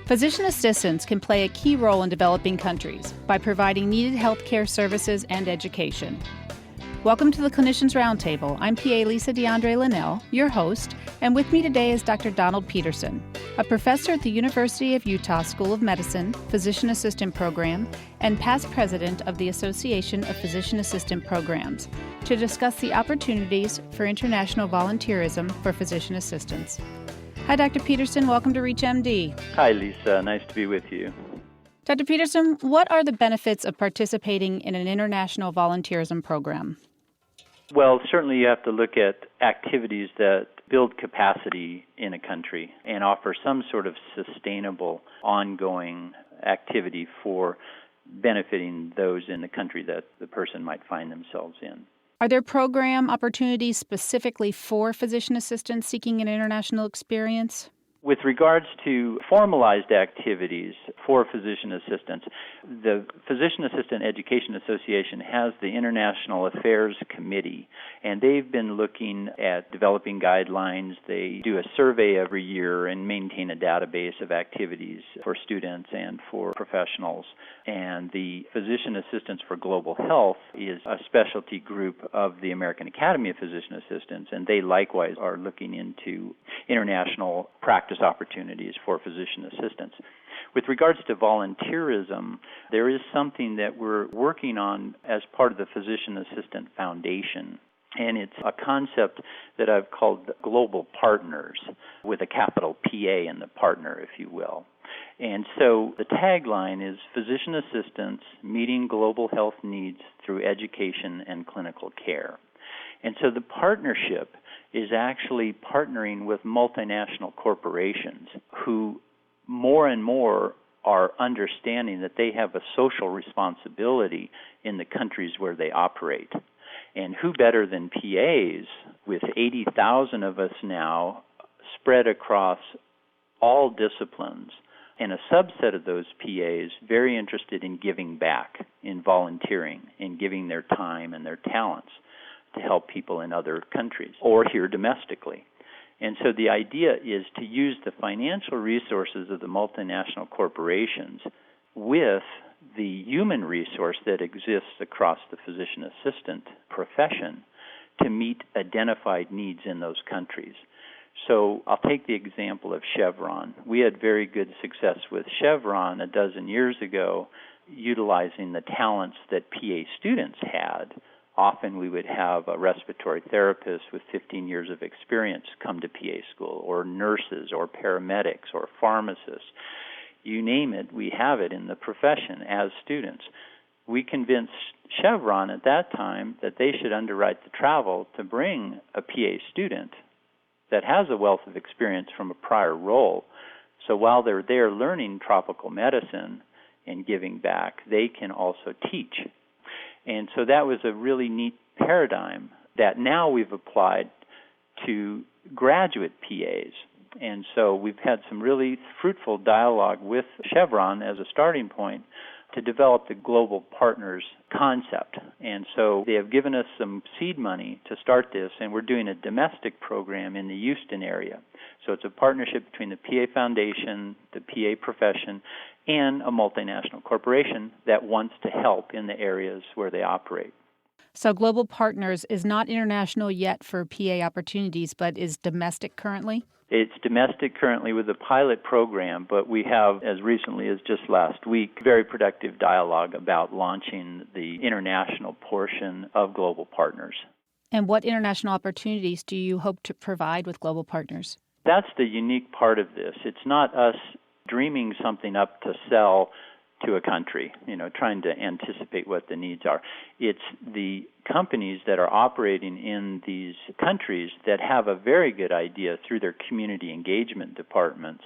Physician assistants can play a key role in developing countries by providing needed healthcare services and education. Welcome to the Clinicians Roundtable. I'm PA Lisa Dandrea Lenell, your host, and with me today is Dr. Donald Pedersen, a professor at the University of Utah School of Medicine, Physician Assistant Program, and past president of the Association of Physician Assistant Programs, to discuss the opportunities for international volunteerism for physician assistants. Hi, Dr. Pedersen. Welcome to ReachMD. Hi, Lisa. Nice to be with you. Dr. Pedersen, what are the benefits of participating in an international volunteerism program? Well, certainly you have to look at activities that build capacity in a country and offer some sort of sustainable, ongoing activity for benefiting those in the country that the person might find themselves in. Are there program opportunities specifically for physician assistants seeking an international experience? With regards to formalized activities for physician assistants, the Physician Assistant Education Association has the International Affairs Committee, and they've been looking at developing guidelines. They do a survey every year and maintain a database of activities for students and for professionals. And the Physician Assistants for Global Health is a specialty group of the American Academy of Physician Assistants, and they likewise are looking into international practice opportunities for physician assistants. With regards to volunteerism, there is something that we're working on as part of the Physician Assistant Foundation, and it's a concept that I've called Global Partners, with a capital PA in the partner, if you will. And so the tagline is Physician Assistants Meeting Global Health Needs Through Education and Clinical Care. And so the partnership is actually partnering with multinational corporations who more and more are understanding that they have a social responsibility in the countries where they operate. And who better than PAs, with 80,000 of us now spread across all disciplines, and a subset of those PAs very interested in giving back, in volunteering, in giving their time and their talents to help people in other countries or here domestically. And so the idea is to use the financial resources of the multinational corporations with the human resource that exists across the physician assistant profession to meet identified needs in those countries. So I'll take the example of Chevron. We had very good success with Chevron a dozen years ago, utilizing the talents that PA students had. Often we would have a respiratory therapist with 15 years of experience come to PA school, or nurses, or paramedics, or pharmacists. You name it, we have it in the profession as students. We convinced Chevron at that time that they should underwrite the travel to bring a PA student that has a wealth of experience from a prior role. So while they're there learning tropical medicine and giving back, they can also teach. And so that was a really neat paradigm that now we've applied to graduate PAs. And so we've had some really fruitful dialogue with Chevron as a starting point to develop the Global Partners concept. And so they have given us some seed money to start this, and we're doing a domestic program in the Houston area. So it's a partnership between the PA Foundation, the PA profession, and a multinational corporation that wants to help in the areas where they operate. So Global Partners is not international yet for PA opportunities, but is domestic currently? It's domestic currently with a pilot program, but we have, as recently as just last week, very productive dialogue about launching the international portion of Global Partners. And what international opportunities do you hope to provide with Global Partners? That's the unique part of this. It's not us dreaming something up to sell to a country, trying to anticipate what the needs are. It's the companies that are operating in these countries that have a very good idea through their community engagement departments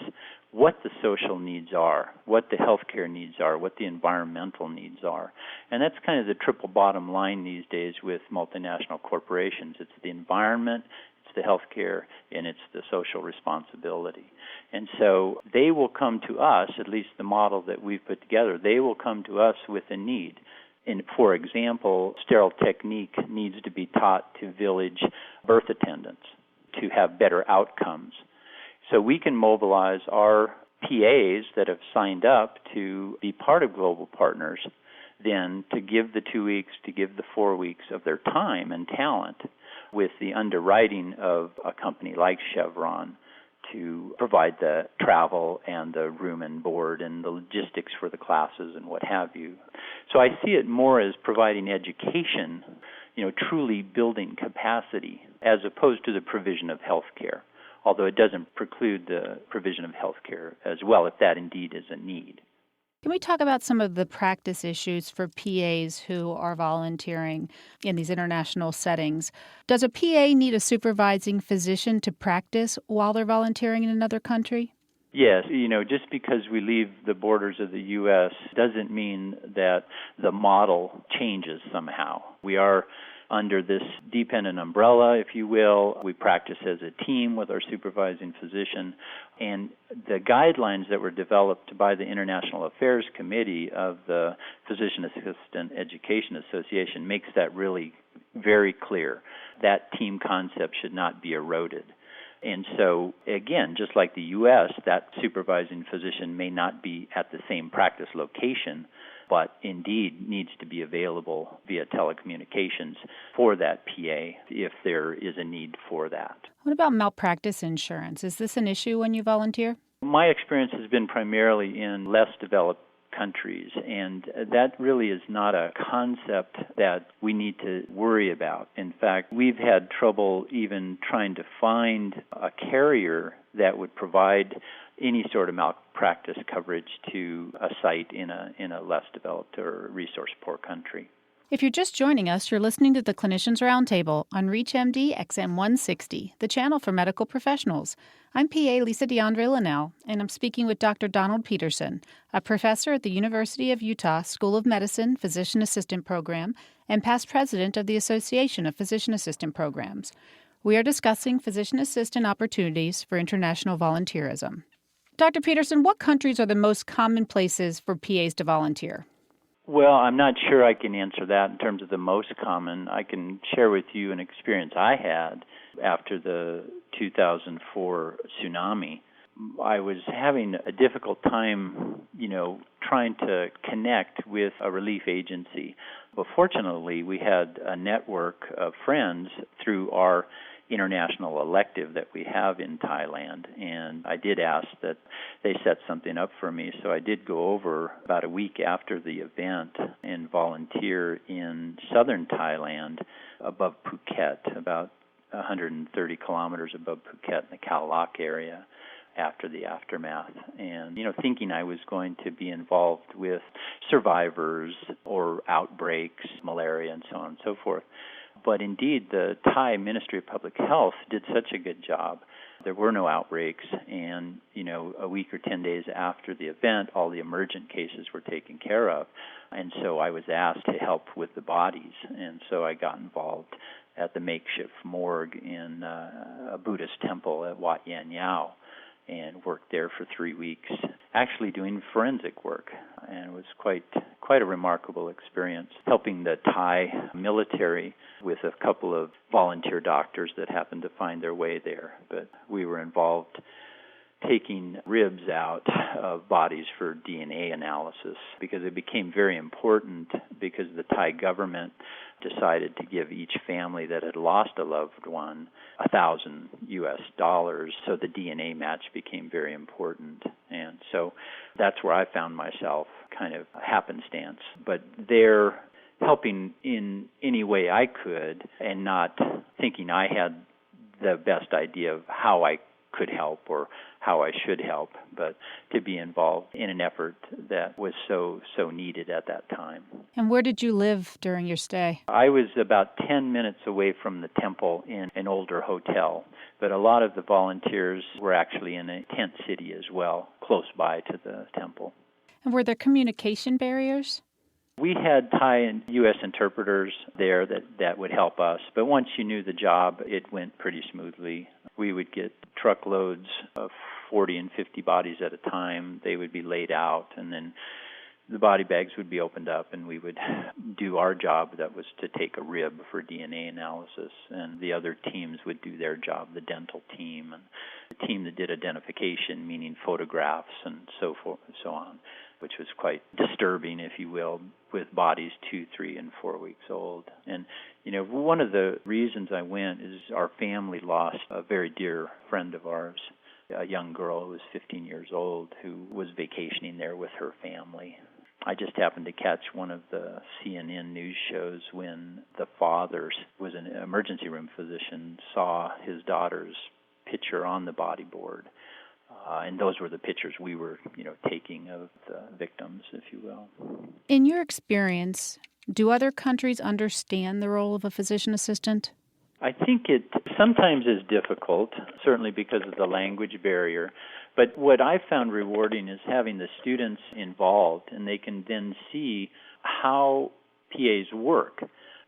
what the social needs are, what the healthcare needs are, what the environmental needs are. And that's kind of the triple bottom line these days with multinational corporations. It's the environment, it's the healthcare, and it's the social responsibility. And so they will come to us, at least the model that we've put together, they will come to us with a need. And for example, sterile technique needs to be taught to village birth attendants to have better outcomes. So we can mobilize our PA PAs that have signed up to be part of Global Partners then to give the 2 weeks, to give the 4 weeks of their time and talent with the underwriting of a company like Chevron to provide the travel and the room and board and the logistics for the classes and what have you. So I see it more as providing education, truly building capacity, as opposed to the provision of health care, although it doesn't preclude the provision of health care as well, if that indeed is a need. Can we talk about some of the practice issues for PAs who are volunteering in these international settings? Does a PA need a supervising physician to practice while they're volunteering in another country? Yes, just because we leave the borders of the U.S. doesn't mean that the model changes somehow. We are under this dependent umbrella, if you will. We practice as a team with our supervising physician, and the guidelines that were developed by the International Affairs Committee of the Physician Assistant Education Association makes that really very clear. That team concept should not be eroded. And so, again, just like the U.S., that supervising physician may not be at the same practice location, but indeed needs to be available via telecommunications for that PA if there is a need for that. What about malpractice insurance? Is this an issue when you volunteer? My experience has been primarily in less developed countries, and that really is not a concept that we need to worry about. In fact, we've had trouble even trying to find a carrier that would provide any sort of malpractice coverage to a site in a less developed or resource-poor country. If you're just joining us, you're listening to the Clinicians Roundtable on ReachMD XM 160, the channel for medical professionals. I'm PA Lisa Dandrea Lenell, and I'm speaking with Dr. Donald Pedersen, a professor at the University of Utah School of Medicine Physician Assistant Program and past president of the Association of Physician Assistant Programs. We are discussing physician assistant opportunities for international volunteerism. Dr. Pedersen, what countries are the most common places for PAs to volunteer? Well, I'm not sure I can answer that in terms of the most common. I can share with you an experience I had after the 2004 tsunami. I was having a difficult time, trying to connect with a relief agency. But fortunately, we had a network of friends through our international elective that we have in Thailand, and I did ask that they set something up for me, so I did go over about a week after the event and volunteer in southern Thailand above Phuket, about 130 kilometers above Phuket in the Khao Lak area after the aftermath, and thinking I was going to be involved with survivors or outbreaks, malaria and so on and so forth. But indeed, the Thai Ministry of Public Health did such a good job. There were no outbreaks, and, a week or 10 days after the event, all the emergent cases were taken care of. And so I was asked to help with the bodies, and so I got involved at the makeshift morgue in a Buddhist temple at Wat Yan Yao and worked there for 3 weeks, actually doing forensic work. And it was quite a remarkable experience, helping the Thai military with a couple of volunteer doctors that happened to find their way there. But we were involved taking ribs out of bodies for DNA analysis because it became very important because the Thai government decided to give each family that had lost a loved one $1,000. So the DNA match became very important. And so that's where I found myself, kind of happenstance. But there, helping in any way I could and not thinking I had the best idea of how I could help or how I should help, but to be involved in an effort that was so needed at that time. And where did you live during your stay? I was about 10 minutes away from the temple in an older hotel, but a lot of the volunteers were actually in a tent city as well, close by to the temple. And were there communication barriers? We had Thai and U.S. interpreters there that would help us, but once you knew the job, it went pretty smoothly. We would get truckloads of 40 and 50 bodies at a time. They would be laid out, and then the body bags would be opened up and we would do our job, that was to take a rib for DNA analysis, and the other teams would do their job, the dental team and the team that did identification, meaning photographs and so forth and so on, which was quite disturbing, if you will, with bodies 2, 3, and 4 weeks old. And, one of the reasons I went is our family lost a very dear friend of ours, a young girl who was 15 years old who was vacationing there with her family. I just happened to catch one of the CNN news shows when the father was an emergency room physician, saw his daughter's picture on the body board. And those were the pictures we were, taking of the victims, if you will. In your experience, do other countries understand the role of a physician assistant? I think it sometimes is difficult, certainly because of the language barrier. But what I found rewarding is having the students involved, and they can then see how PAs work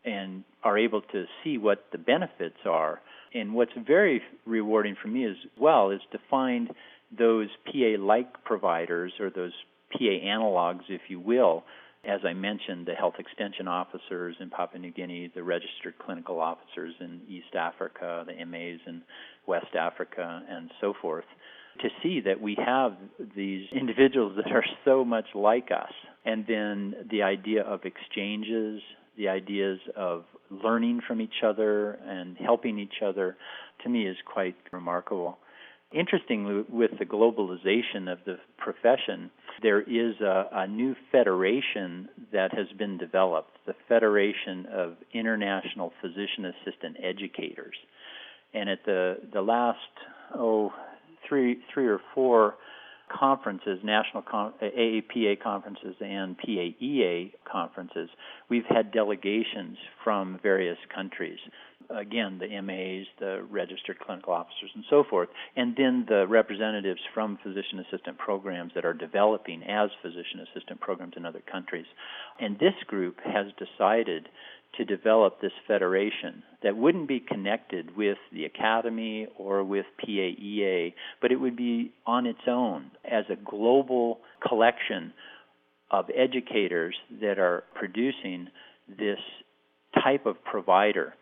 and are able to see what the benefits are. And what's very rewarding for me as well is to find those PA-like providers, or those PA analogs, if you will. As I mentioned, the health extension officers in Papua New Guinea, the registered clinical officers in East Africa, the MAs in West Africa, and so forth, to see that we have these individuals that are so much like us. And then the idea of exchanges, the ideas of learning from each other and helping each other, to me is quite remarkable. Interestingly, with the globalization of the profession, there is a new federation that has been developed, the Federation of International Physician Assistant Educators. And at the last, three or four conferences, national AAPA conferences and PAEA conferences, we've had delegations from various countries. Again, the MAs, the registered clinical officers, and so forth, and then the representatives from physician assistant programs that are developing as physician assistant programs in other countries. And this group has decided to develop this federation that wouldn't be connected with the academy or with PAEA, but it would be on its own as a global collection of educators that are producing this type of provider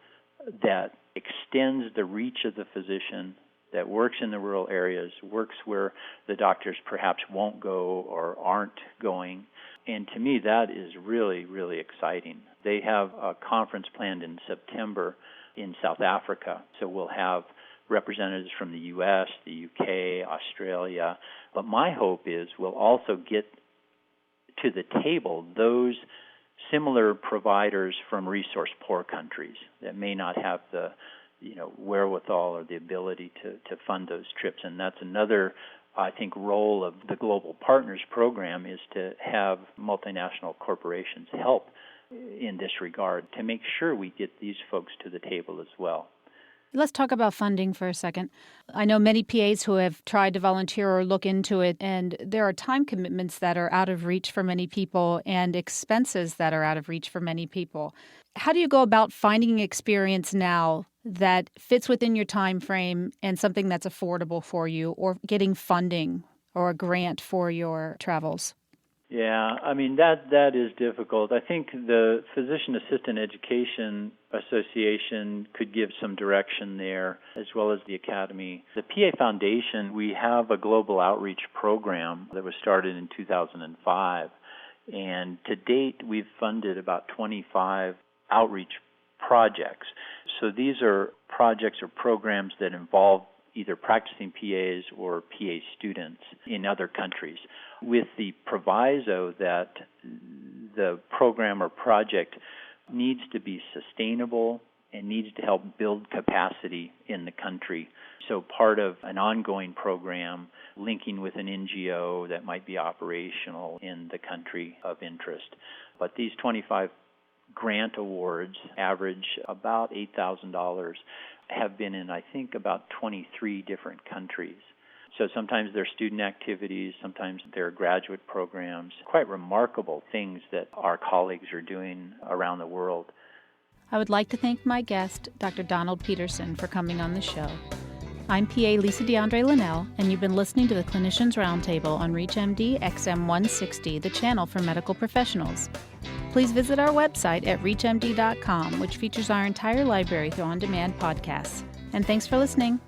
that extends the reach of the physician, that works in the rural areas, works where the doctors perhaps won't go or aren't going. And to me, that is really, really exciting. They have a conference planned in September in South Africa, so we'll have representatives from the U.S., the UK, Australia. But my hope is we'll also get to the table those similar providers from resource-poor countries that may not have the wherewithal or the ability to fund those trips. And that's another, I think, role of the Global Partners Program, is to have multinational corporations help in this regard to make sure we get these folks to the table as well. Let's talk about funding for a second. I know many PAs who have tried to volunteer or look into it, and there are time commitments that are out of reach for many people and expenses that are out of reach for many people. How do you go about finding experience now that fits within your time frame and something that's affordable for you, or getting funding or a grant for your travels? Yeah, I mean, that is difficult. I think the Physician Assistant Education Association could give some direction there, as well as the Academy. The PA Foundation, we have a global outreach program that was started in 2005, and to date we've funded about 25 outreach projects. So these are projects or programs that involve either practicing PAs or PA students in other countries, with the proviso that the program or project needs to be sustainable and needs to help build capacity in the country. So part of an ongoing program linking with an NGO that might be operational in the country of interest. But these 25 grant awards average about $8,000, have been in, I think, about 23 different countries. So sometimes they're student activities, sometimes they're graduate programs, quite remarkable things that our colleagues are doing around the world. I would like to thank my guest, Dr. Donald Pedersen, for coming on the show. I'm PA Lisa Dandrea Lenell, and you've been listening to the Clinicians Roundtable on ReachMD XM160, the channel for medical professionals. Please visit our website at reachmd.com, which features our entire library through on-demand podcasts. And thanks for listening.